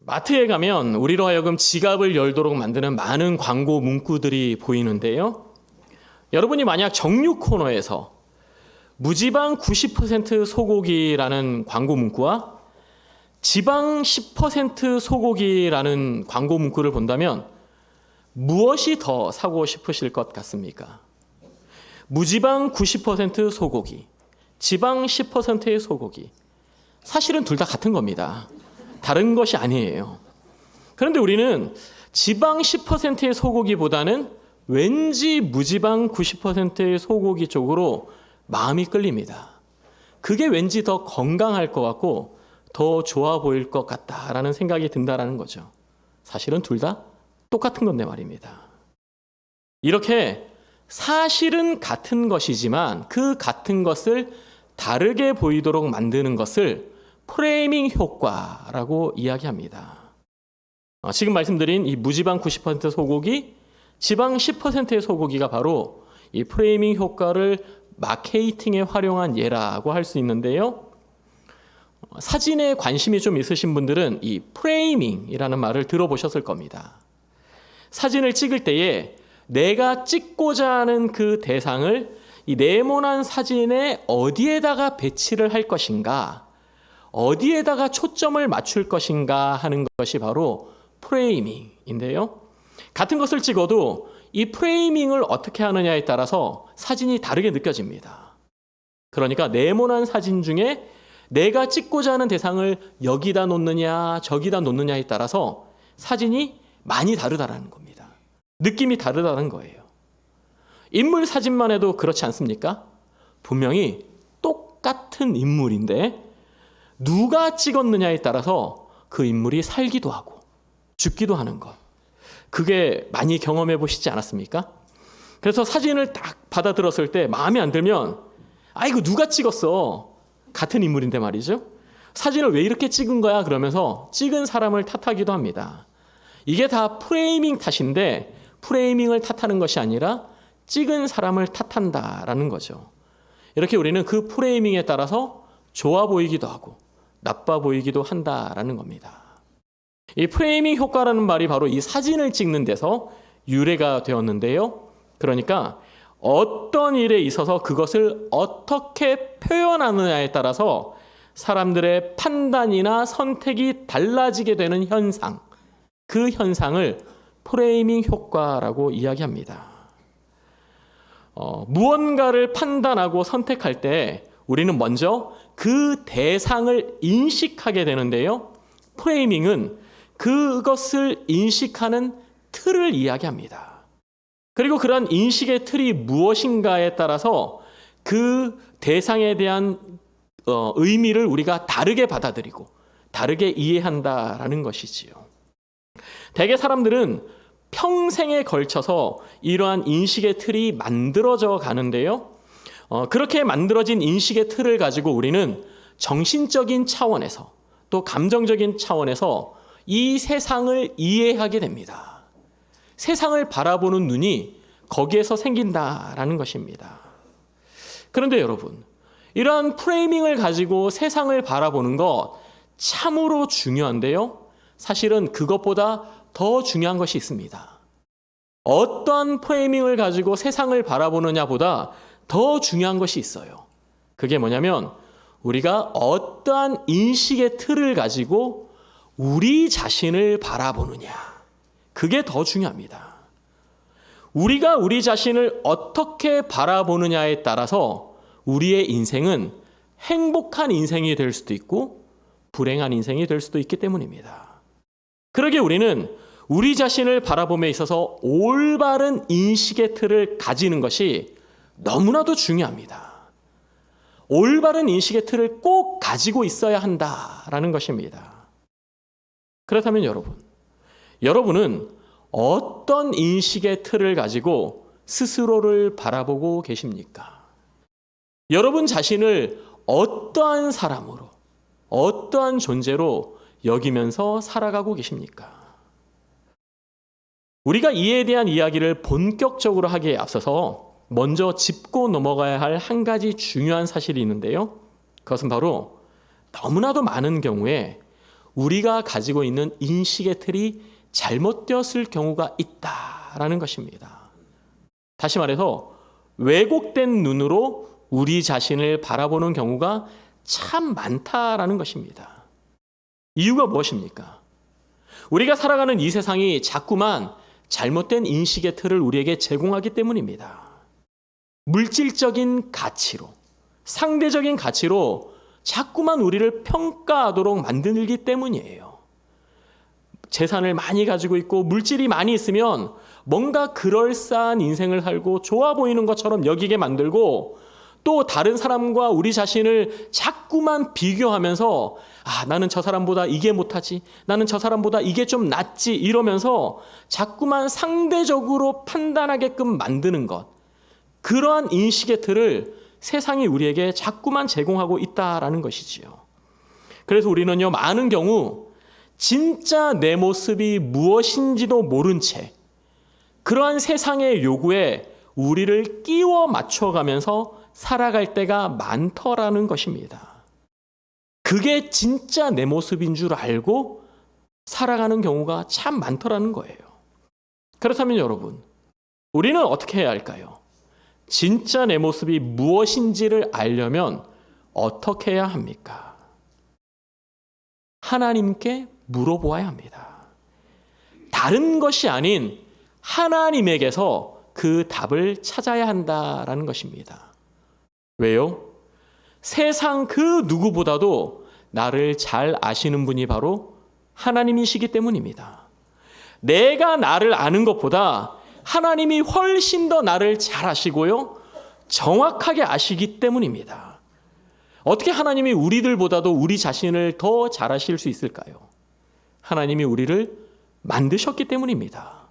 마트에 가면 우리로 하여금 지갑을 열도록 만드는 많은 광고 문구들이 보이는데요. 여러분이 만약 정육 코너에서 무지방 90% 소고기라는 광고 문구와 지방 10% 소고기라는 광고 문구를 본다면 무엇이 더 사고 싶으실 것 같습니까? 무지방 90% 소고기, 지방 10%의 소고기. 사실은 둘 다 같은 겁니다. 다른 것이 아니에요. 그런데 우리는 지방 10%의 소고기보다는 왠지 무지방 90%의 소고기 쪽으로 마음이 끌립니다. 그게 왠지 더 건강할 것 같고 더 좋아 보일 것 같다라는 생각이 든다라는 거죠. 사실은 둘 다 똑같은 건데 말입니다. 이렇게 사실은 같은 것이지만 그 같은 것을 다르게 보이도록 만드는 것을 프레이밍 효과라고 이야기합니다. 지금 말씀드린 이 무지방 90% 소고기, 지방 10%의 소고기가 바로 이 프레이밍 효과를 마케팅에 활용한 예라고 할 수 있는데요. 사진에 관심이 좀 있으신 분들은 이 프레이밍이라는 말을 들어보셨을 겁니다. 사진을 찍을 때에 내가 찍고자 하는 그 대상을 이 네모난 사진에 어디에다가 배치를 할 것인가, 어디에다가 초점을 맞출 것인가 하는 것이 바로 프레이밍인데요. 같은 것을 찍어도 이 프레이밍을 어떻게 하느냐에 따라서 사진이 다르게 느껴집니다. 그러니까 네모난 사진 중에 내가 찍고자 하는 대상을 여기다 놓느냐 저기다 놓느냐에 따라서 사진이 많이 다르다는 겁니다. 느낌이 다르다는 거예요. 인물 사진만 해도 그렇지 않습니까? 분명히 똑같은 인물인데 누가 찍었느냐에 따라서 그 인물이 살기도 하고 죽기도 하는 것. 그게 많이 경험해 보시지 않았습니까? 그래서 사진을 딱 받아들었을 때 마음에 안 들면 이거 누가 찍었어? 같은 인물인데 말이죠. 사진을 왜 이렇게 찍은 거야? 그러면서 찍은 사람을 탓하기도 합니다. 이게 다 프레이밍 탓인데 프레이밍을 탓하는 것이 아니라 찍은 사람을 탓한다라는 거죠. 이렇게 우리는 그 프레이밍에 따라서 좋아 보이기도 하고 나빠 보이기도 한다라는 겁니다. 이 프레이밍 효과라는 말이 바로 이 사진을 찍는 데서 유래가 되었는데요. 그러니까 어떤 일에 있어서 그것을 어떻게 표현하느냐에 따라서 사람들의 판단이나 선택이 달라지게 되는 현상, 그 현상을 프레이밍 효과라고 이야기합니다. 무언가를 판단하고 선택할 때 우리는 먼저 그 대상을 인식하게 되는데요. 프레이밍은 그것을 인식하는 틀을 이야기합니다. 그리고 그러한 인식의 틀이 무엇인가에 따라서 그 대상에 대한 의미를 우리가 다르게 받아들이고 다르게 이해한다라는 것이지요. 대개 사람들은 평생에 걸쳐서 이러한 인식의 틀이 만들어져 가는데요. 그렇게 만들어진 인식의 틀을 가지고 우리는 정신적인 차원에서 또 감정적인 차원에서 이 세상을 이해하게 됩니다. 세상을 바라보는 눈이 거기에서 생긴다라는 것입니다. 그런데 여러분, 이러한 프레이밍을 가지고 세상을 바라보는 것 참으로 중요한데요. 사실은 그것보다 더 중요한 것이 있습니다. 어떠한 프레이밍을 가지고 세상을 바라보느냐보다 더 중요한 것이 있어요. 그게 뭐냐면 우리가 어떠한 인식의 틀을 가지고 우리 자신을 바라보느냐. 그게 더 중요합니다. 우리가 우리 자신을 어떻게 바라보느냐에 따라서 우리의 인생은 행복한 인생이 될 수도 있고 불행한 인생이 될 수도 있기 때문입니다. 그러기에 우리는 우리 자신을 바라봄에 있어서 올바른 인식의 틀을 가지는 것이 너무나도 중요합니다. 올바른 인식의 틀을 꼭 가지고 있어야 한다라는 것입니다. 그렇다면 여러분은 어떤 인식의 틀을 가지고 스스로를 바라보고 계십니까? 여러분 자신을 어떠한 사람으로, 어떠한 존재로 여기면서 살아가고 계십니까? 우리가 이에 대한 이야기를 본격적으로 하기에 앞서서 먼저 짚고 넘어가야 할 한 가지 중요한 사실이 있는데요. 그것은 바로 너무나도 많은 경우에 우리가 가지고 있는 인식의 틀이 잘못되었을 경우가 있다라는 것입니다. 다시 말해서 왜곡된 눈으로 우리 자신을 바라보는 경우가 참 많다라는 것입니다. 이유가 무엇입니까? 우리가 살아가는 이 세상이 자꾸만 잘못된 인식의 틀을 우리에게 제공하기 때문입니다. 물질적인 가치로, 상대적인 가치로 자꾸만 우리를 평가하도록 만들기 때문이에요. 재산을 많이 가지고 있고 물질이 많이 있으면 뭔가 그럴싸한 인생을 살고 좋아 보이는 것처럼 여기게 만들고, 또 다른 사람과 우리 자신을 자꾸만 비교하면서 나는 저 사람보다 이게 못하지, 나는 저 사람보다 이게 좀 낫지, 이러면서 자꾸만 상대적으로 판단하게끔 만드는 것, 그러한 인식의 틀을 세상이 우리에게 자꾸만 제공하고 있다라는 것이지요. 그래서 우리는요, 많은 경우 진짜 내 모습이 무엇인지도 모른 채 그러한 세상의 요구에 우리를 끼워 맞춰가면서 살아갈 때가 많더라는 것입니다. 그게 진짜 내 모습인 줄 알고 살아가는 경우가 참 많더라는 거예요. 그렇다면 여러분, 우리는 어떻게 해야 할까요? 진짜 내 모습이 무엇인지를 알려면 어떻게 해야 합니까? 하나님께 물어보아야 합니다. 다른 것이 아닌 하나님에게서 그 답을 찾아야 한다라는 것입니다. 왜요? 세상 그 누구보다도 나를 잘 아시는 분이 바로 하나님이시기 때문입니다. 내가 나를 아는 것보다 하나님이 훨씬 더 나를 잘 아시고요, 정확하게 아시기 때문입니다. 어떻게 하나님이 우리들보다도 우리 자신을 더 잘 아실 수 있을까요? 하나님이 우리를 만드셨기 때문입니다.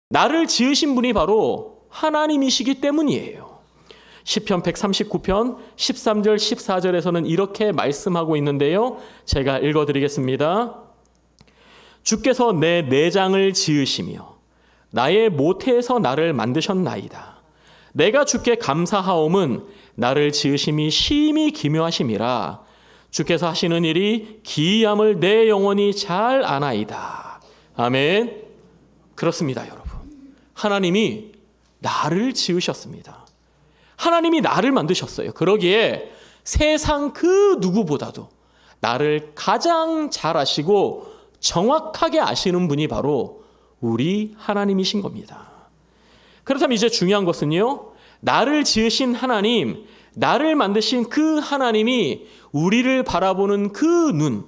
나를 지으신 분이 바로 하나님이시기 때문이에요. 시편 139편 13절 14절에서는 이렇게 말씀하고 있는데요, 제가 읽어드리겠습니다. 주께서 내 내장을 지으시며 나의 모태에서 나를 만드셨나이다. 내가 주께 감사하옴은 나를 지으심이 심히 기묘하심이라. 주께서 하시는 일이 기이함을 내 영혼이 잘 아나이다. 아멘. 그렇습니다, 여러분. 하나님이 나를 지으셨습니다. 하나님이 나를 만드셨어요. 그러기에 세상 그 누구보다도 나를 가장 잘 아시고 정확하게 아시는 분이 바로 우리 하나님이신 겁니다. 그렇다면 이제 중요한 것은요, 나를 지으신 하나님, 나를 만드신 그 하나님이 우리를 바라보는 그 눈,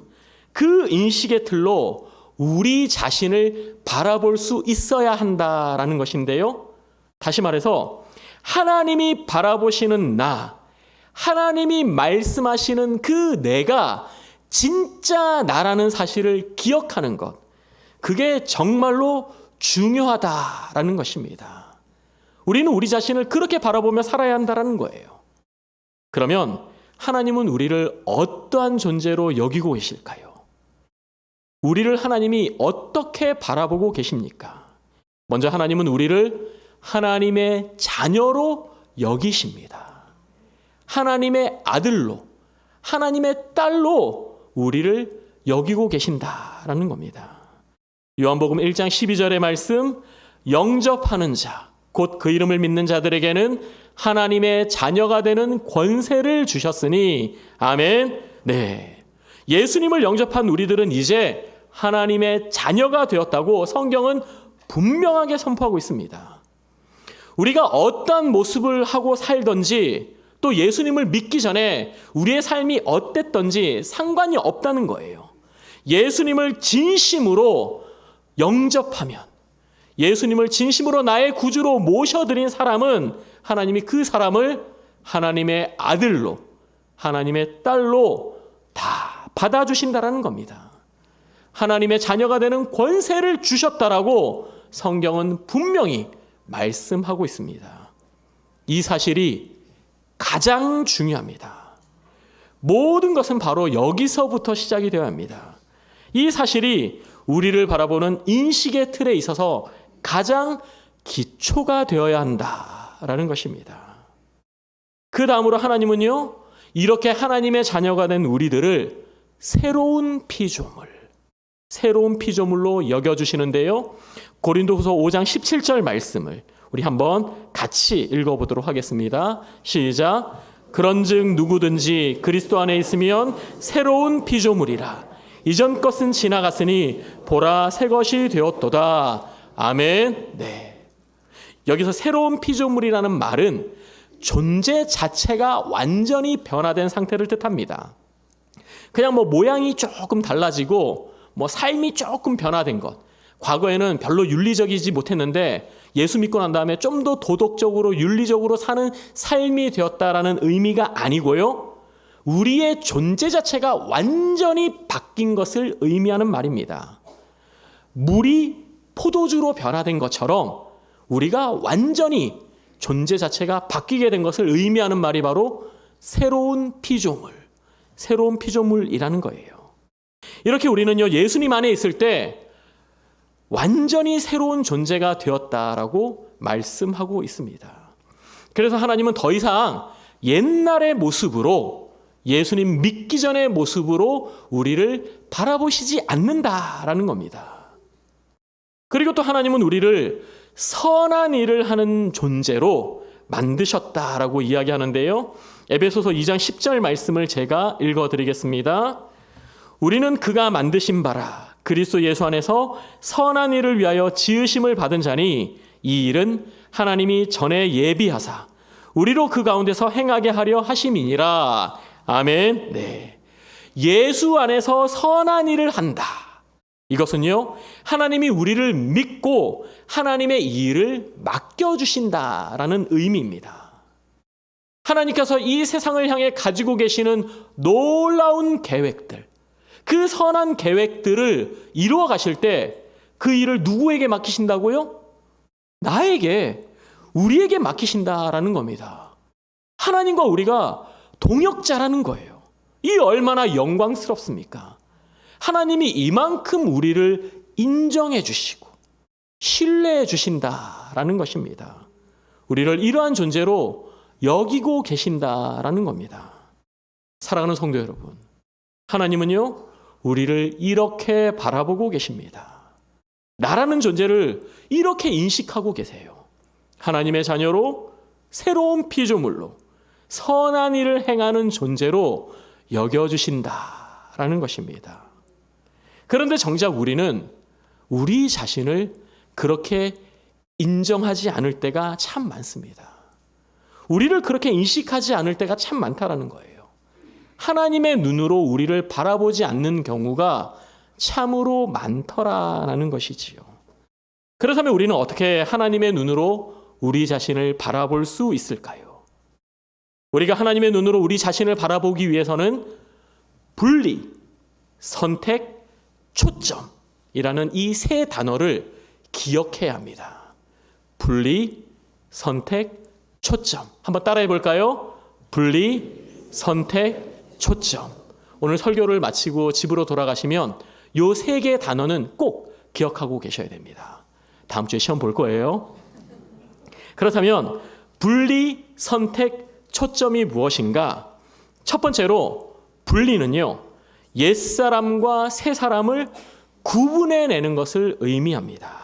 그 인식의 틀로 우리 자신을 바라볼 수 있어야 한다라는 것인데요. 다시 말해서 하나님이 바라보시는 나, 하나님이 말씀하시는 그 내가 진짜 나라는 사실을 기억하는 것, 그게 정말로 중요하다라는 것입니다. 우리는 우리 자신을 그렇게 바라보며 살아야 한다는 거예요. 그러면 하나님은 우리를 어떠한 존재로 여기고 계실까요? 우리를 하나님이 어떻게 바라보고 계십니까? 먼저 하나님은 우리를 하나님의 자녀로 여기십니다. 하나님의 아들로, 하나님의 딸로 우리를 여기고 계신다라는 겁니다. 요한복음 1장 12절의 말씀, 영접하는 자, 곧 그 이름을 믿는 자들에게는 하나님의 자녀가 되는 권세를 주셨으니, 아멘. 네, 예수님을 영접한 우리들은 이제 하나님의 자녀가 되었다고 성경은 분명하게 선포하고 있습니다. 우리가 어떤 모습을 하고 살던지, 또 예수님을 믿기 전에 우리의 삶이 어땠던지 상관이 없다는 거예요. 예수님을 진심으로 영접하면, 예수님을 진심으로 나의 구주로 모셔드린 사람은 하나님이 그 사람을 하나님의 아들로, 하나님의 딸로 다 받아주신다라는 겁니다. 하나님의 자녀가 되는 권세를 주셨다라고 성경은 분명히 말씀하고 있습니다. 이 사실이 가장 중요합니다. 모든 것은 바로 여기서부터 시작이 되어야 합니다. 이 사실이 우리를 바라보는 인식의 틀에 있어서 가장 기초가 되어야 한다라는 것입니다. 그 다음으로 하나님은요, 이렇게 하나님의 자녀가 된 우리들을 새로운 피조물, 새로운 피조물로 여겨주시는데요. 고린도후서 5장 17절 말씀을 우리 한번 같이 읽어보도록 하겠습니다. 시작. 그런즉 누구든지 그리스도 안에 있으면 새로운 피조물이라. 이전 것은 지나갔으니 보라 새 것이 되었도다. 아멘. 네. 여기서 새로운 피조물이라는 말은 존재 자체가 완전히 변화된 상태를 뜻합니다. 그냥 모양이 조금 달라지고 삶이 조금 변화된 것. 과거에는 별로 윤리적이지 못했는데 예수 믿고 난 다음에 좀 더 도덕적으로 윤리적으로 사는 삶이 되었다라는 의미가 아니고요. 우리의 존재 자체가 완전히 바뀐 것을 의미하는 말입니다. 물이 포도주로 변화된 것처럼 우리가 완전히 존재 자체가 바뀌게 된 것을 의미하는 말이 바로 새로운 피조물이라는 거예요. 이렇게 우리는요, 예수님 안에 있을 때 완전히 새로운 존재가 되었다라고 말씀하고 있습니다. 그래서 하나님은 더 이상 옛날의 모습으로, 예수님 믿기 전의 모습으로 우리를 바라보시지 않는다라는 겁니다. 그리고 또 하나님은 우리를 선한 일을 하는 존재로 만드셨다라고 이야기하는데요. 에베소서 2장 10절 말씀을 제가 읽어드리겠습니다. 우리는 그가 만드신 바라 그리스도 예수 안에서 선한 일을 위하여 지으심을 받은 자니 이 일은 하나님이 전에 예비하사 우리로 그 가운데서 행하게 하려 하심이니라. 아멘. 네. 예수 안에서 선한 일을 한다. 이것은요, 하나님이 우리를 믿고 하나님의 이 일을 맡겨주신다라는 의미입니다. 하나님께서 이 세상을 향해 가지고 계시는 놀라운 계획들, 그 선한 계획들을 이루어 가실 때 그 일을 누구에게 맡기신다고요? 나에게, 우리에게 맡기신다라는 겁니다. 하나님과 우리가 동역자라는 거예요. 이 얼마나 영광스럽습니까? 하나님이 이만큼 우리를 인정해 주시고 신뢰해 주신다라는 것입니다. 우리를 이러한 존재로 여기고 계신다라는 겁니다. 사랑하는 성도 여러분, 하나님은요, 우리를 이렇게 바라보고 계십니다. 나라는 존재를 이렇게 인식하고 계세요. 하나님의 자녀로, 새로운 피조물로, 선한 일을 행하는 존재로 여겨주신다라는 것입니다. 그런데 정작 우리는 우리 자신을 그렇게 인정하지 않을 때가 참 많습니다. 우리를 그렇게 인식하지 않을 때가 참 많다라는 거예요. 하나님의 눈으로 우리를 바라보지 않는 경우가 참으로 많더라라는 것이지요. 그렇다면 우리는 어떻게 하나님의 눈으로 우리 자신을 바라볼 수 있을까요? 우리가 하나님의 눈으로 우리 자신을 바라보기 위해서는 분리, 선택, 초점이라는 이 세 단어를 기억해야 합니다. 분리, 선택, 초점. 한번 따라해 볼까요? 분리, 선택, 초점. 오늘 설교를 마치고 집으로 돌아가시면 이 세 개의 단어는 꼭 기억하고 계셔야 됩니다. 다음 주에 시험 볼 거예요. 그렇다면 분리, 선택, 초점이 무엇인가? 첫 번째로 분리는요, 옛사람과 새사람을 구분해내는 것을 의미합니다.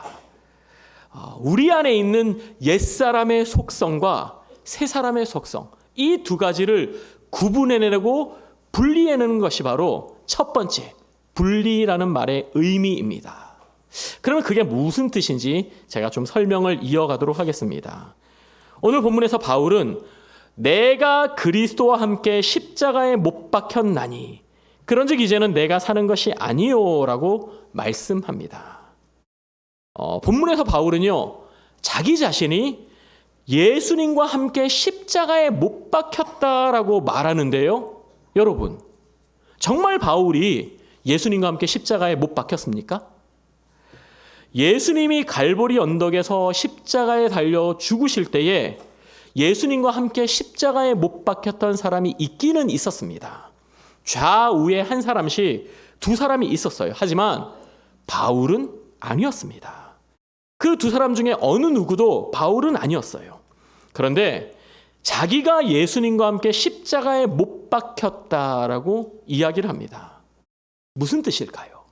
우리 안에 있는 옛사람의 속성과 새사람의 속성, 이 두 가지를 구분해내고 분리해내는 것이 바로 첫 번째, 분리라는 말의 의미입니다. 그러면 그게 무슨 뜻인지 제가 좀 설명을 이어가도록 하겠습니다. 오늘 본문에서 바울은 내가 그리스도와 함께 십자가에 못 박혔나니 그런즉 이제는 내가 사는 것이 아니요라고 말씀합니다. 본문에서 바울은요, 자기 자신이 예수님과 함께 십자가에 못 박혔다라고 말하는데요. 여러분, 정말 바울이 예수님과 함께 십자가에 못 박혔습니까? 예수님이 갈보리 언덕에서 십자가에 달려 죽으실 때에 예수님과 함께 십자가에 못 박혔던 사람이 있기는 있었습니다. 좌우에 한 사람씩 두 사람이 있었어요. 하지만 바울은 아니었습니다. 그 두 사람 중에 어느 누구도 바울은 아니었어요. 그런데 자기가 예수님과 함께 십자가에 못 박혔다라고 이야기를 합니다. 무슨 뜻일까요?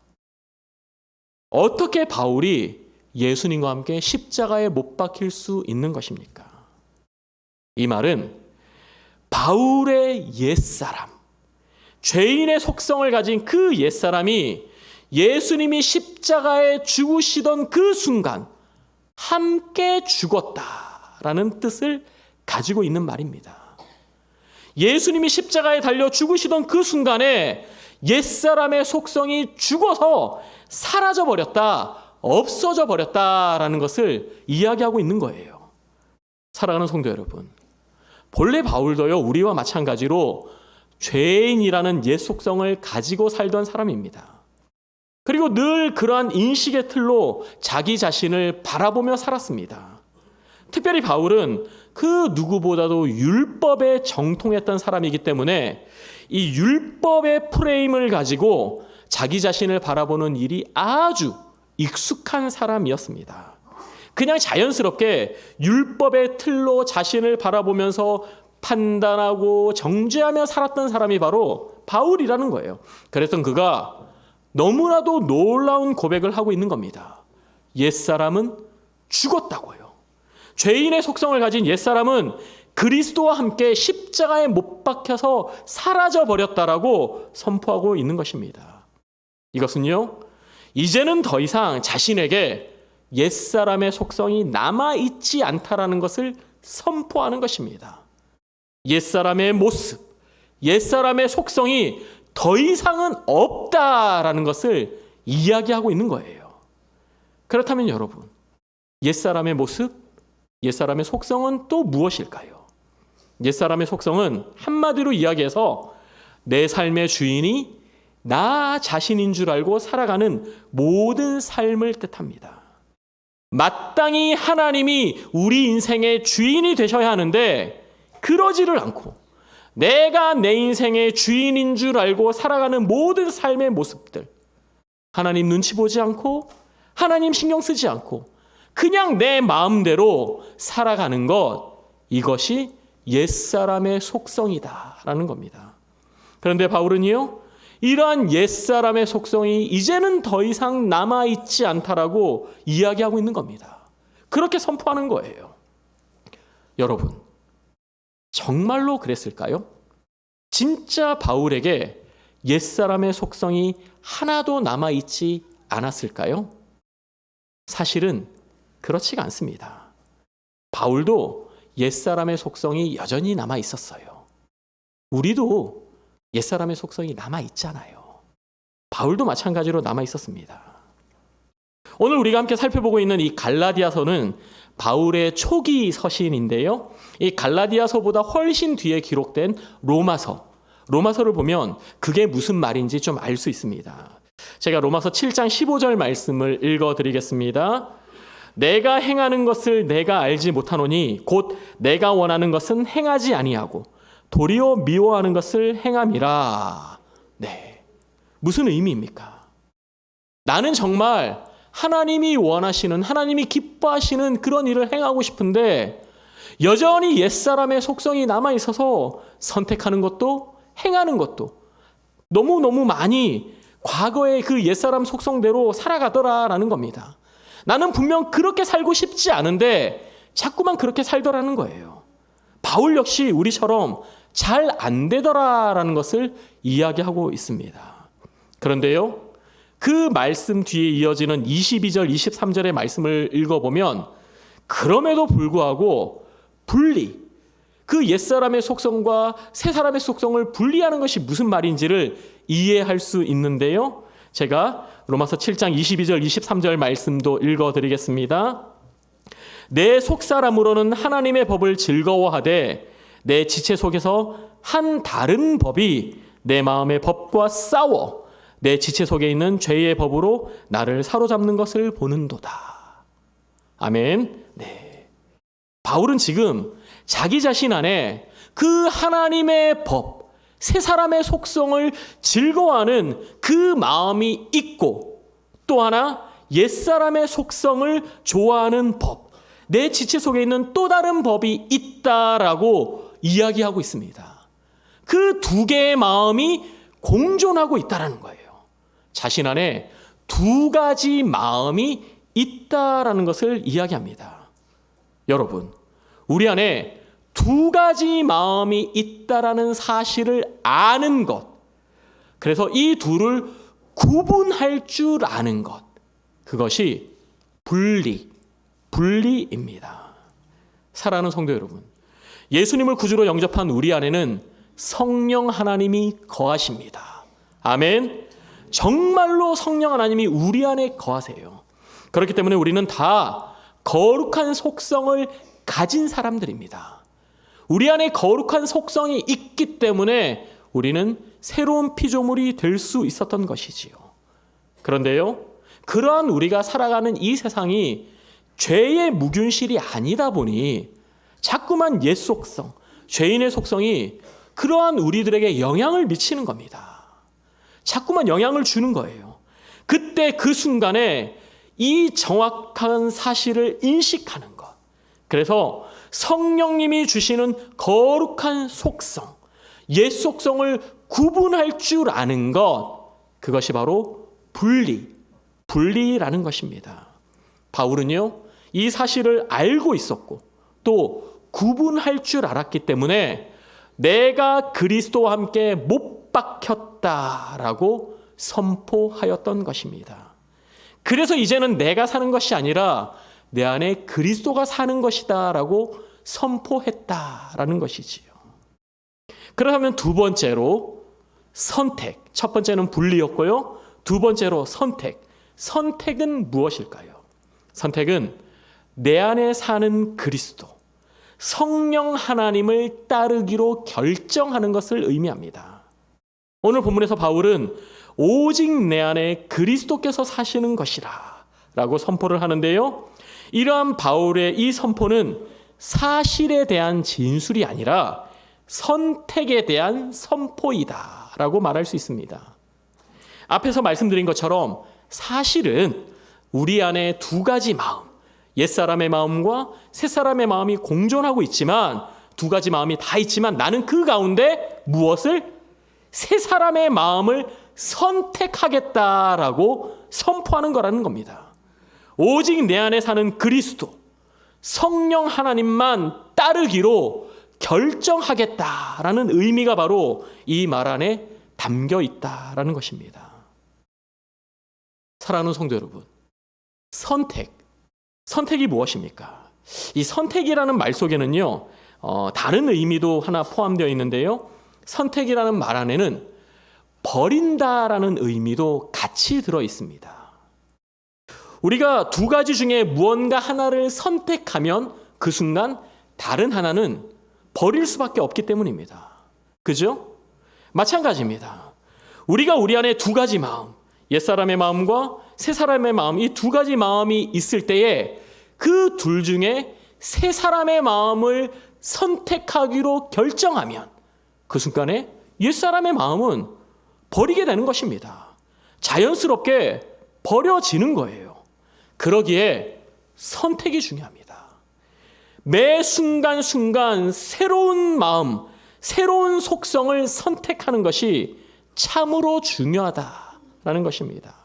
어떻게 바울이 예수님과 함께 십자가에 못 박힐 수 있는 것입니까? 이 말은 바울의 옛사람, 죄인의 속성을 가진 그 옛사람이 예수님이 십자가에 죽으시던 그 순간 함께 죽었다라는 뜻을 가지고 있는 말입니다. 예수님이 십자가에 달려 죽으시던 그 순간에 옛사람의 속성이 죽어서 사라져 버렸다, 없어져 버렸다라는 것을 이야기하고 있는 거예요. 사랑하는 성도 여러분, 본래 바울도요, 우리와 마찬가지로 죄인이라는 옛 속성을 가지고 살던 사람입니다. 그리고 늘 그러한 인식의 틀로 자기 자신을 바라보며 살았습니다. 특별히 바울은 그 누구보다도 율법에 정통했던 사람이기 때문에 이 율법의 프레임을 가지고 자기 자신을 바라보는 일이 아주 익숙한 사람이었습니다. 그냥 자연스럽게 율법의 틀로 자신을 바라보면서 판단하고 정죄하며 살았던 사람이 바로 바울이라는 거예요. 그랬던 그가 너무나도 놀라운 고백을 하고 있는 겁니다. 옛사람은 죽었다고요. 죄인의 속성을 가진 옛사람은 그리스도와 함께 십자가에 못 박혀서 사라져 버렸다라고 선포하고 있는 것입니다. 이것은요, 이제는 더 이상 자신에게 옛사람의 속성이 남아있지 않다라는 것을 선포하는 것입니다. 옛사람의 모습, 옛사람의 속성이 더 이상은 없다라는 것을 이야기하고 있는 거예요. 그렇다면 여러분, 옛사람의 모습, 옛사람의 속성은 또 무엇일까요? 옛사람의 속성은 한마디로 이야기해서 내 삶의 주인이 나 자신인 줄 알고 살아가는 모든 삶을 뜻합니다. 마땅히 하나님이 우리 인생의 주인이 되셔야 하는데 그러지를 않고 내가 내 인생의 주인인 줄 알고 살아가는 모든 삶의 모습들, 하나님 눈치 보지 않고 하나님 신경 쓰지 않고 그냥 내 마음대로 살아가는 것, 이것이 옛사람의 속성이다라는 겁니다. 그런데 바울은요, 이러한 옛사람의 속성이 이제는 더 이상 남아있지 않다라고 이야기하고 있는 겁니다. 그렇게 선포하는 거예요. 여러분, 정말로 그랬을까요? 진짜 바울에게 옛사람의 속성이 하나도 남아있지 않았을까요? 사실은 그렇지가 않습니다. 바울도 옛사람의 속성이 여전히 남아있었어요. 우리도 옛사람의 속성이 남아있잖아요. 바울도 마찬가지로 남아있었습니다. 오늘 우리가 함께 살펴보고 있는 이 갈라디아서는 바울의 초기 서신인데요. 이 갈라디아서보다 훨씬 뒤에 기록된 로마서를 보면 그게 무슨 말인지 좀 알 수 있습니다. 제가 로마서 7장 15절 말씀을 읽어드리겠습니다. 내가 행하는 것을 내가 알지 못하노니 곧 내가 원하는 것은 행하지 아니하고 도리어 미워하는 것을 행함이라. 네, 무슨 의미입니까? 나는 정말 하나님이 원하시는, 하나님이 기뻐하시는 그런 일을 행하고 싶은데 여전히 옛사람의 속성이 남아있어서 선택하는 것도 행하는 것도 너무너무 많이 과거의 그 옛사람 속성대로 살아가더라라는 겁니다. 나는 분명 그렇게 살고 싶지 않은데 자꾸만 그렇게 살더라는 거예요. 바울 역시 우리처럼 잘 안 되더라라는 것을 이야기하고 있습니다. 그런데요, 그 말씀 뒤에 이어지는 22절, 23절의 말씀을 읽어보면 그럼에도 불구하고 그 옛사람의 속성과 새사람의 속성을 분리하는 것이 무슨 말인지를 이해할 수 있는데요. 제가 로마서 7장 22절, 23절 말씀도 읽어드리겠습니다. 내 속사람으로는 하나님의 법을 즐거워하되 내 지체 속에서 한 다른 법이 내 마음의 법과 싸워 내 지체 속에 있는 죄의 법으로 나를 사로잡는 것을 보는도다. 아멘. 네. 바울은 지금 자기 자신 안에 그 하나님의 법, 새 사람의 속성을 즐거워하는 그 마음이 있고 또 하나 옛사람의 속성을 좋아하는 법, 내 지체 속에 있는 또 다른 법이 있다라고 이야기하고 있습니다. 그 두 개의 마음이 공존하고 있다는 거예요. 자신 안에 두 가지 마음이 있다라는 것을 이야기합니다. 여러분, 우리 안에 두 가지 마음이 있다라는 사실을 아는 것, 그래서 이 둘을 구분할 줄 아는 것, 그것이 분리입니다. 사랑하는 성도 여러분, 예수님을 구주로 영접한 우리 안에는 성령 하나님이 거하십니다. 아멘. 정말로 성령 하나님이 우리 안에 거하세요. 그렇기 때문에 우리는 다 거룩한 속성을 가진 사람들입니다. 우리 안에 거룩한 속성이 있기 때문에 우리는 새로운 피조물이 될 수 있었던 것이지요. 그런데요, 그러한 우리가 살아가는 이 세상이 죄의 무균실이 아니다 보니 자꾸만 옛 속성, 죄인의 속성이 그러한 우리들에게 영향을 미치는 겁니다. 자꾸만 영향을 주는 거예요. 그때 그 순간에 이 정확한 사실을 인식하는 것. 그래서 성령님이 주시는 거룩한 속성, 옛 속성을 구분할 줄 아는 것, 그것이 바로 분리라는 것입니다. 바울은요, 이 사실을 알고 있었고 또 구분할 줄 알았기 때문에 내가 그리스도와 함께 못 박혔다라고 선포하였던 것입니다. 그래서 이제는 내가 사는 것이 아니라 내 안에 그리스도가 사는 것이다라고 선포했다라는 것이지요. 그렇다면 두 번째로 선택. 첫 번째는 분리였고요. 두 번째로 선택. 선택은 무엇일까요? 선택은 내 안에 사는 그리스도, 성령 하나님을 따르기로 결정하는 것을 의미합니다. 오늘 본문에서 바울은 오직 내 안에 그리스도께서 사시는 것이라 라고 선포를 하는데요. 이러한 바울의 이 선포는 사실에 대한 진술이 아니라 선택에 대한 선포이다 라고 말할 수 있습니다. 앞에서 말씀드린 것처럼 사실은 우리 안에 두 가지 마음, 옛사람의 마음과 새사람의 마음이 공존하고 있지만, 두 가지 마음이 다 있지만 나는 그 가운데 무엇을? 새사람의 마음을 선택하겠다라고 선포하는 거라는 겁니다. 오직 내 안에 사는 그리스도, 성령 하나님만 따르기로 결정하겠다라는 의미가 바로 이 말 안에 담겨 있다라는 것입니다. 사랑하는 성도 여러분, 선택이 무엇입니까? 이 선택이라는 말 속에는요, 다른 의미도 하나 포함되어 있는데요. 선택이라는 말 안에는 버린다라는 의미도 같이 들어 있습니다. 우리가 두 가지 중에 무언가 하나를 선택하면 그 순간 다른 하나는 버릴 수밖에 없기 때문입니다. 그죠? 마찬가지입니다. 우리가 우리 안에 두 가지 마음, 옛사람의 마음과 새사람의 마음, 이 두 가지 마음이 있을 때에 그 둘 중에 새사람의 마음을 선택하기로 결정하면 그 순간에 옛사람의 마음은 버리게 되는 것입니다. 자연스럽게 버려지는 거예요. 그러기에 선택이 중요합니다. 매 순간순간 새로운 마음, 새로운 속성을 선택하는 것이 참으로 중요하다라는 것입니다.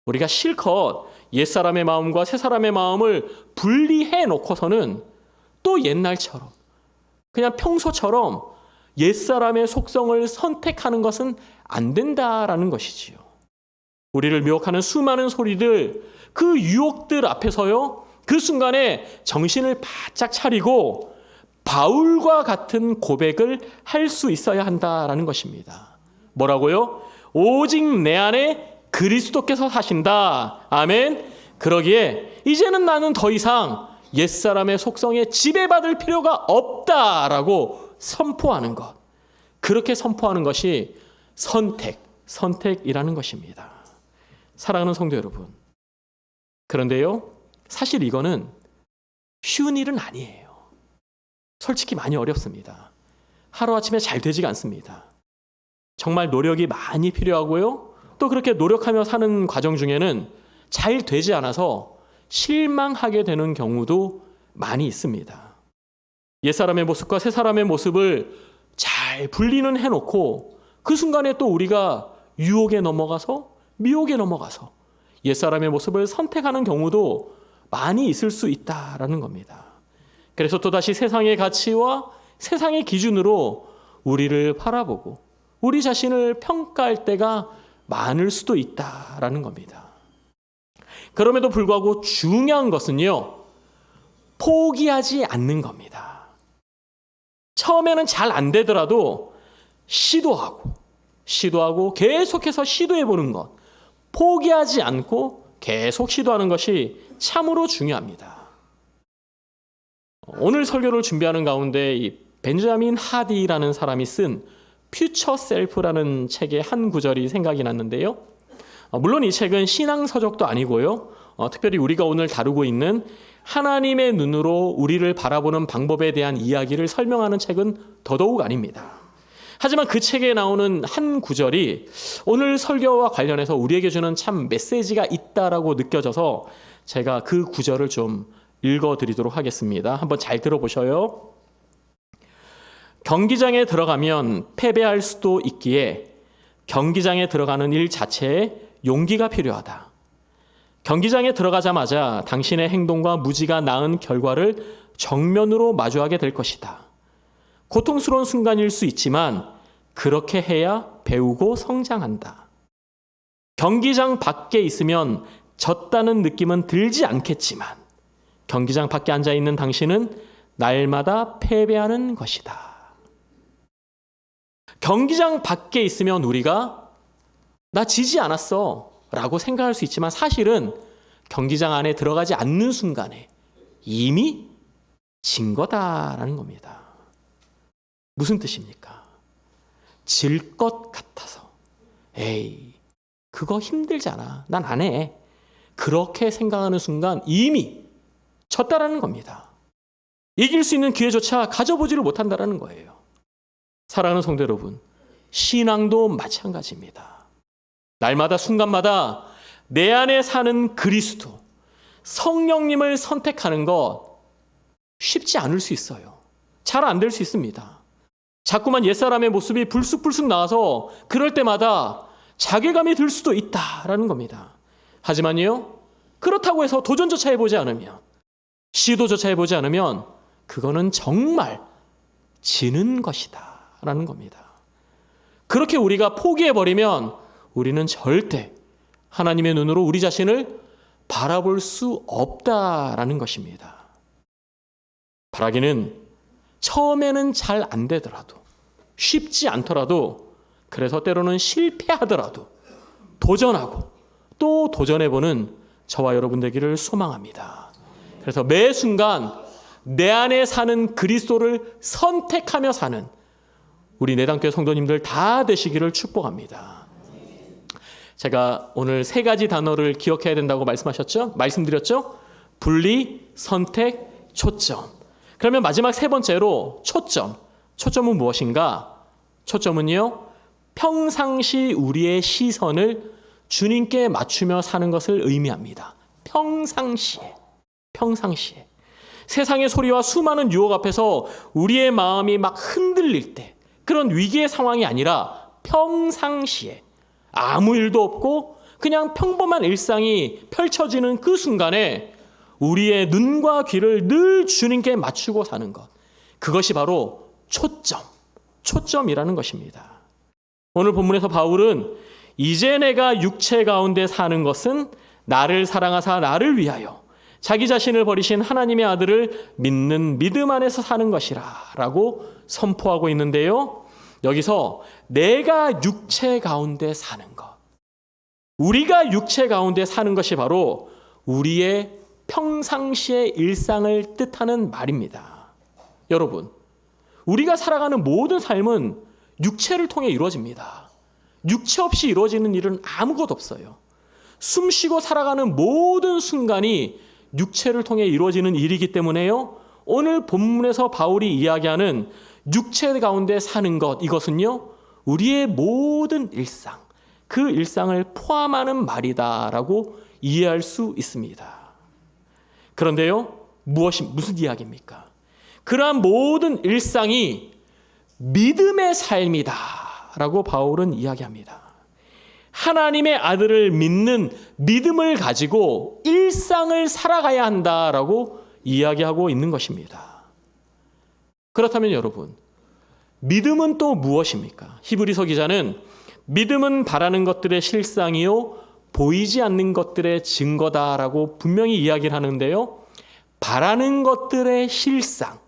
우리가 실컷 옛사람의 마음과 새사람의 마음을 분리해 놓고서는 또 옛날처럼 그냥 평소처럼 옛사람의 속성을 선택하는 것은 안 된다라는 것이지요. 우리를 미혹하는 수많은 소리들, 그 유혹들 앞에서요, 그 순간에 정신을 바짝 차리고 바울과 같은 고백을 할 수 있어야 한다라는 것입니다. 뭐라고요? 오직 내 안에 그리스도께서 사신다. 아멘. 그러기에 이제는 나는 더 이상 옛사람의 속성에 지배받을 필요가 없다라고 선포하는 것. 그렇게 선포하는 것이 선택이라는 것입니다. 사랑하는 성도 여러분. 그런데요, 사실 이거는 쉬운 일은 아니에요. 솔직히 많이 어렵습니다. 하루아침에 잘 되지가 않습니다. 정말 노력이 많이 필요하고요. 또 그렇게 노력하며 사는 과정 중에는 잘 되지 않아서 실망하게 되는 경우도 많이 있습니다. 옛사람의 모습과 새사람의 모습을 잘 분리는 해놓고 그 순간에 또 우리가 유혹에 넘어가서 미혹에 넘어가서 옛사람의 모습을 선택하는 경우도 많이 있을 수 있다라는 겁니다. 그래서 또다시 세상의 가치와 세상의 기준으로 우리를 바라보고 우리 자신을 평가할 때가 많을 수도 있다라는 겁니다. 그럼에도 불구하고 중요한 것은요, 포기하지 않는 겁니다. 처음에는 잘 안 되더라도 시도하고 계속해서 시도해보는 것, 포기하지 않고 계속 시도하는 것이 참으로 중요합니다. 오늘 설교를 준비하는 가운데 이 벤자민 하디라는 사람이 쓴 퓨처 셀프라는 책의 한 구절이 생각이 났는데요. 물론 이 책은 신앙 서적도 아니고요. 특별히 우리가 오늘 다루고 있는 하나님의 눈으로 우리를 바라보는 방법에 대한 이야기를 설명하는 책은 더더욱 아닙니다. 하지만 그 책에 나오는 한 구절이 오늘 설교와 관련해서 우리에게 주는 참 메시지가 있다라고 느껴져서 제가 그 구절을 좀 읽어드리도록 하겠습니다. 한번 잘 들어보셔요. 경기장에 들어가면 패배할 수도 있기에 경기장에 들어가는 일 자체에 용기가 필요하다. 경기장에 들어가자마자 당신의 행동과 무지가 낳은 결과를 정면으로 마주하게 될 것이다. 고통스러운 순간일 수 있지만 그렇게 해야 배우고 성장한다. 경기장 밖에 있으면 졌다는 느낌은 들지 않겠지만 경기장 밖에 앉아 있는 당신은 날마다 패배하는 것이다. 경기장 밖에 있으면 우리가 나 지지 않았어 라고 생각할 수 있지만 사실은 경기장 안에 들어가지 않는 순간에 이미 진 거다라는 겁니다. 무슨 뜻입니까? 질 것 같아서 에이 그거 힘들잖아 난 안 해 그렇게 생각하는 순간 이미 졌다라는 겁니다. 이길 수 있는 기회조차 가져보지를 못한다라는 거예요. 사랑하는 성도 여러분, 신앙도 마찬가지입니다. 날마다 순간마다 내 안에 사는 그리스도, 성령님을 선택하는 것 쉽지 않을 수 있어요. 잘 안 될 수 있습니다. 자꾸만 옛사람의 모습이 불쑥불쑥 나와서 그럴 때마다 자괴감이 들 수도 있다라는 겁니다. 하지만요, 그렇다고 해서 도전조차 해보지 않으면, 시도조차 해보지 않으면 그거는 정말 지는 것이다 라는 겁니다. 그렇게 우리가 포기해버리면 우리는 절대 하나님의 눈으로 우리 자신을 바라볼 수 없다라는 것입니다. 바라기는 처음에는 잘 안 되더라도, 쉽지 않더라도, 그래서 때로는 실패하더라도 도전하고 또 도전해보는 저와 여러분 되기를 소망합니다. 그래서 매 순간 내 안에 사는 그리스도를 선택하며 사는 우리 내당교회 성도님들 다 되시기를 축복합니다. 제가 오늘 3가지 단어를 기억해야 된다고 말씀드렸죠? 분리, 선택, 초점. 그러면 마지막 3번째로 초점. 초점은 무엇인가? 초점은요, 평상시 우리의 시선을 주님께 맞추며 사는 것을 의미합니다. 평상시에. 세상의 소리와 수많은 유혹 앞에서 우리의 마음이 막 흔들릴 때, 그런 위기의 상황이 아니라 평상시에 아무 일도 없고 그냥 평범한 일상이 펼쳐지는 그 순간에 우리의 눈과 귀를 늘 주님께 맞추고 사는 것, 그것이 바로 초점이라는 것입니다. 오늘 본문에서 바울은 이제 내가 육체 가운데 사는 것은 나를 사랑하사 나를 위하여 자기 자신을 버리신 하나님의 아들을 믿는 믿음 안에서 사는 것이라 라고 선포하고 있는데요. 여기서 내가 육체 가운데 사는 것, 우리가 육체 가운데 사는 것이 바로 우리의 평상시의 일상을 뜻하는 말입니다. 여러분, 우리가 살아가는 모든 삶은 육체를 통해 이루어집니다. 육체 없이 이루어지는 일은 아무것도 없어요. 숨 쉬고 살아가는 모든 순간이 육체를 통해 이루어지는 일이기 때문에요, 오늘 본문에서 바울이 이야기하는 육체 가운데 사는 것, 이것은요 우리의 모든 일상, 그 일상을 포함하는 말이다라고 이해할 수 있습니다. 그런데요, 무슨 이야기입니까? 그러한 모든 일상이 믿음의 삶이다 라고 바울은 이야기합니다. 하나님의 아들을 믿는 믿음을 가지고 일상을 살아가야 한다라고 이야기하고 있는 것입니다. 그렇다면 여러분, 믿음은 또 무엇입니까? 히브리서 기자는 믿음은 바라는 것들의 실상이요 보이지 않는 것들의 증거다라고 분명히 이야기를 하는데요. 바라는 것들의 실상,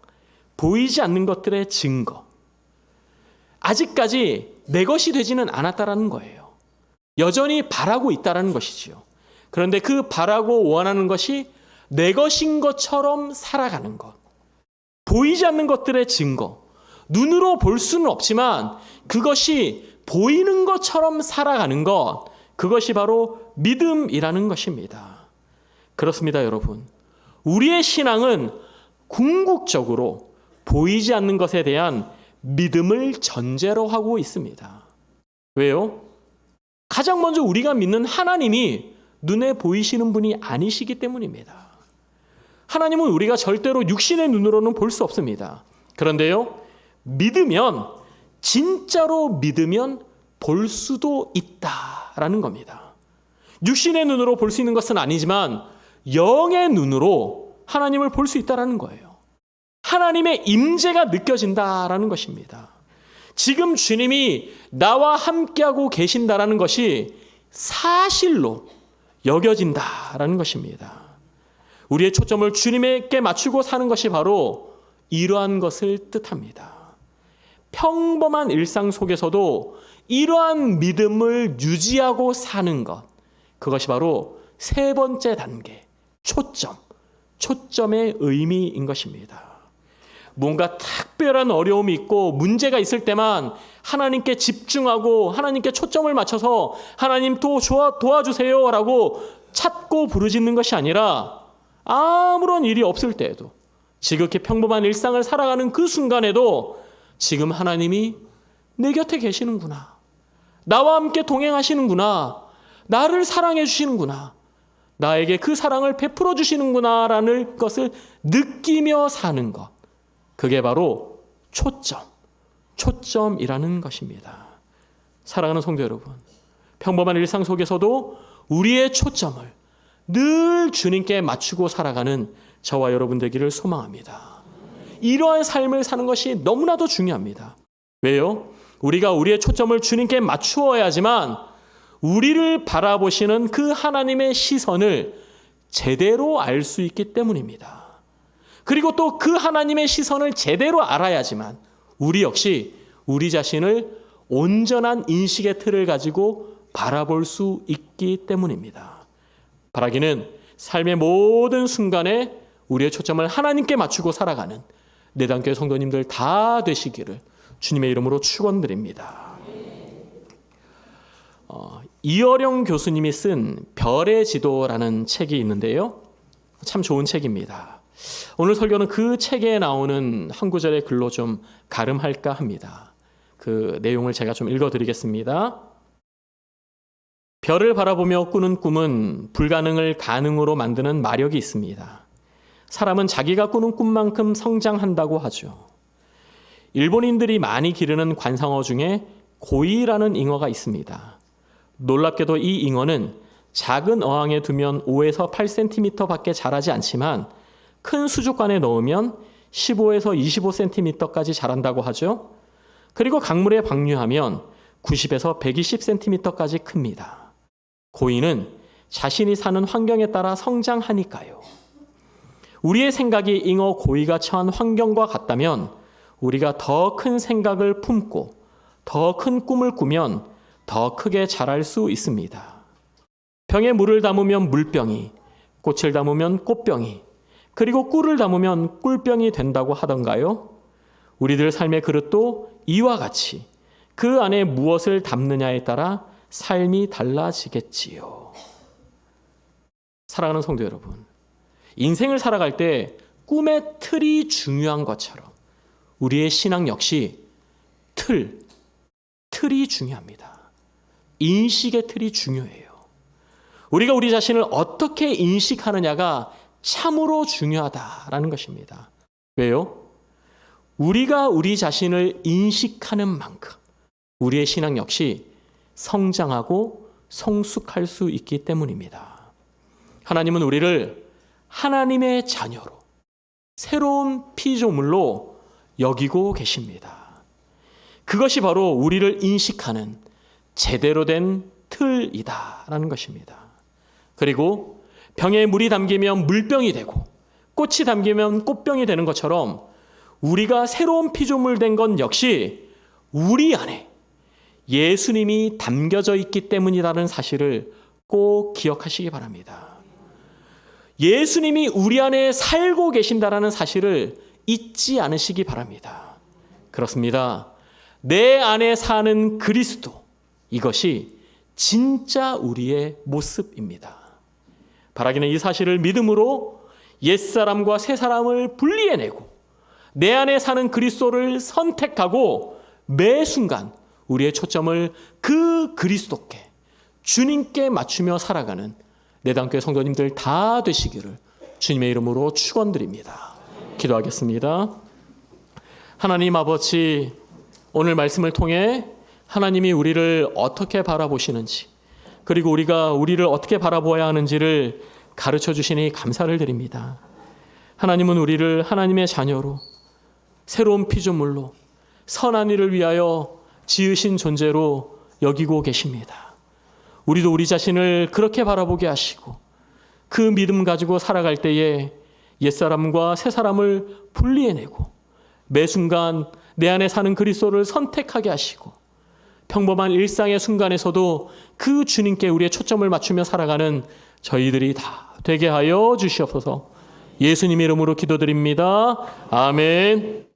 보이지 않는 것들의 증거. 아직까지 내 것이 되지는 않았다라는 거예요. 여전히 바라고 있다라는 것이지요. 그런데 그 바라고 원하는 것이 내 것인 것처럼 살아가는 것. 보이지 않는 것들의 증거. 눈으로 볼 수는 없지만 그것이 보이는 것처럼 살아가는 것. 그것이 바로 믿음이라는 것입니다. 그렇습니다, 여러분. 우리의 신앙은 궁극적으로 보이지 않는 것에 대한 믿음을 전제로 하고 있습니다. 왜요? 가장 먼저 우리가 믿는 하나님이 눈에 보이시는 분이 아니시기 때문입니다. 하나님은 우리가 절대로 육신의 눈으로는 볼 수 없습니다. 그런데요, 믿으면, 진짜로 믿으면 볼 수도 있다라는 겁니다. 육신의 눈으로 볼 수 있는 것은 아니지만 영의 눈으로 하나님을 볼 수 있다라는 거예요. 하나님의 임재가 느껴진다라는 것입니다. 지금 주님이 나와 함께하고 계신다라는 것이 사실로 여겨진다라는 것입니다. 우리의 초점을 주님에게 맞추고 사는 것이 바로 이러한 것을 뜻합니다. 평범한 일상 속에서도 이러한 믿음을 유지하고 사는 것, 그것이 바로 세 번째 단계, 초점의 의미인 것입니다. 뭔가 특별한 어려움이 있고 문제가 있을 때만 하나님께 집중하고 하나님께 초점을 맞춰서 하나님 도와주세요 라고 찾고 부르짖는 것이 아니라 아무런 일이 없을 때에도 지극히 평범한 일상을 살아가는 그 순간에도 지금 하나님이 내 곁에 계시는구나. 나와 함께 동행하시는구나. 나를 사랑해 주시는구나. 나에게 그 사랑을 베풀어 주시는구나라는 것을 느끼며 사는 것. 그게 바로 초점이라는 것입니다. 사랑하는 성도 여러분, 평범한 일상 속에서도 우리의 초점을 늘 주님께 맞추고 살아가는 저와 여러분 되기를 소망합니다. 이러한 삶을 사는 것이 너무나도 중요합니다. 왜요? 우리가 우리의 초점을 주님께 맞추어야지만 우리를 바라보시는 그 하나님의 시선을 제대로 알 수 있기 때문입니다. 그리고 또 그 하나님의 시선을 제대로 알아야지만 우리 역시 우리 자신을 온전한 인식의 틀을 가지고 바라볼 수 있기 때문입니다. 바라기는 삶의 모든 순간에 우리의 초점을 하나님께 맞추고 살아가는 내단교회 성도님들 다 되시기를 주님의 이름으로 축원드립니다. 이어령 교수님이 쓴 별의 지도라는 책이 있는데요. 참 좋은 책입니다. 오늘 설교는 그 책에 나오는 한 구절의 글로 좀 가름할까 합니다. 그 내용을 제가 좀 읽어드리겠습니다. 별을 바라보며 꾸는 꿈은 불가능을 가능으로 만드는 마력이 있습니다. 사람은 자기가 꾸는 꿈만큼 성장한다고 하죠. 일본인들이 많이 기르는 관상어 중에 고이라는 잉어가 있습니다. 놀랍게도 이 잉어는 작은 어항에 두면 5에서 8cm 밖에 자라지 않지만 큰 수족관에 넣으면 15에서 25cm까지 자란다고 하죠. 그리고 강물에 방류하면 90에서 120cm까지 큽니다. 고이는 자신이 사는 환경에 따라 성장하니까요. 우리의 생각이 잉어 고이가 처한 환경과 같다면 우리가 더 큰 생각을 품고 더 큰 꿈을 꾸면 더 크게 자랄 수 있습니다. 병에 물을 담으면 물병이, 꽃을 담으면 꽃병이, 그리고 꿀을 담으면 꿀병이 된다고 하던가요? 우리들 삶의 그릇도 이와 같이 그 안에 무엇을 담느냐에 따라 삶이 달라지겠지요. 사랑하는 성도 여러분, 인생을 살아갈 때 꿈의 틀이 중요한 것처럼 우리의 신앙 역시 틀이 중요합니다. 인식의 틀이 중요해요. 우리가 우리 자신을 어떻게 인식하느냐가 참으로 중요하다라는 것입니다. 왜요? 우리가 우리 자신을 인식하는 만큼 우리의 신앙 역시 성장하고 성숙할 수 있기 때문입니다. 하나님은 우리를 하나님의 자녀로, 새로운 피조물로 여기고 계십니다. 그것이 바로 우리를 인식하는 제대로 된 틀이다라는 것입니다. 그리고 병에 물이 담기면 물병이 되고 꽃이 담기면 꽃병이 되는 것처럼 우리가 새로운 피조물 된 건 역시 우리 안에 예수님이 담겨져 있기 때문이라는 사실을 꼭 기억하시기 바랍니다. 예수님이 우리 안에 살고 계신다라는 사실을 잊지 않으시기 바랍니다. 그렇습니다. 내 안에 사는 그리스도, 이것이 진짜 우리의 모습입니다. 바라기는 이 사실을 믿음으로 옛사람과 새사람을 분리해내고 내 안에 사는 그리스도를 선택하고 매 순간 우리의 초점을 그 그리스도께, 주님께 맞추며 살아가는 내단교회 성도님들 다 되시기를 주님의 이름으로 축원드립니다. 기도하겠습니다. 하나님 아버지, 오늘 말씀을 통해 하나님이 우리를 어떻게 바라보시는지, 그리고 우리가 우리를 어떻게 바라보아야 하는지를 가르쳐 주시니 감사를 드립니다. 하나님은 우리를 하나님의 자녀로, 새로운 피조물로, 선한 일을 위하여 지으신 존재로 여기고 계십니다. 우리도 우리 자신을 그렇게 바라보게 하시고 그 믿음 가지고 살아갈 때에 옛사람과 새사람을 분리해내고 매 순간 내 안에 사는 그리스도를 선택하게 하시고 평범한 일상의 순간에서도 그 주님께 우리의 초점을 맞추며 살아가는 저희들이 다 되게 하여 주시옵소서. 예수님 이름으로 기도드립니다. 아멘.